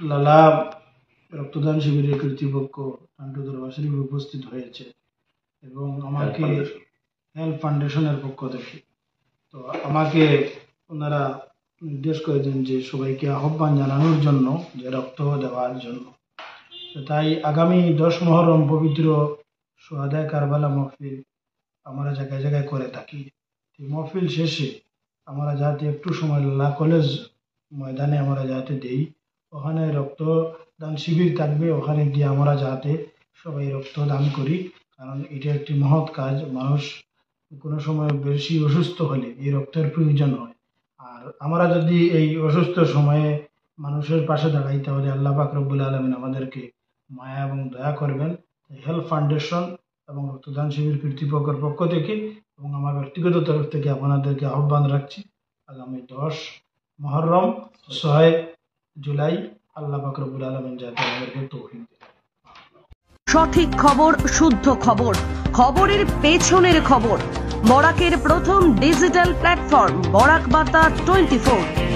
লালা রক্তদান শিবিরের কর্তৃপক্ষ টান্টু দরবার শরীফ উপস্থিত হয়েছে এবং আমাকে হেল্প ফাউন্ডেশনের পক্ষ থেকে তো আমাকে ওনারা নির্দেশ করেছেন যে সবাইকে আহ্বান জানানোর জন্য যে রক্ত দেওয়ার জন্য। তো তাই আগামী 10 মুহররম পবিত্র সোহাদায়ে কারবালা মাহফিল আমরা জায়গায় জায়গায় করে থাকি। এই মাহফিল শেষে আমরা যাতে একটু সময় লালা কলেজ ময়দানে আমরা যাতে দেই, ওখানে রক্তদান শিবির থাকবে, ওখানে গিয়ে আমরা যাতে সবাই রক্তদান করি, কারণ এটা একটি মহৎ কাজ। মানুষ কোনো সময় বেশি অসুস্থ হলে এই রক্তের প্রয়োজন হয়, আর আমরা যদি এই অসুস্থ সময়ে মানুষের পাশে দাঁড়াই তাহলে আল্লাহ পাক রব্বুল আলামিন আমাদেরকে মায়া এবং দয়া করবেন। হেল্প ফাউন্ডেশন এবং রক্তদান শিবির কর্তৃপক্ষের পক্ষ থেকে এবং আমার ব্যক্তিগত তরফ থেকে আপনাদেরকে আহ্বান রাখছি, আগামী 10 মুহররম 6 জুলাই আল্লাহ পাক রব্বুল আলামিন যাতে আমাদেরকে তৌফিক দেন। সঠিক খবর, শুদ্ধ খবর, খবরের পেছনের খবর। বরাকের প্রথম ডিজিটাল প্ল্যাটফর্ম বরাক বার্তা 24।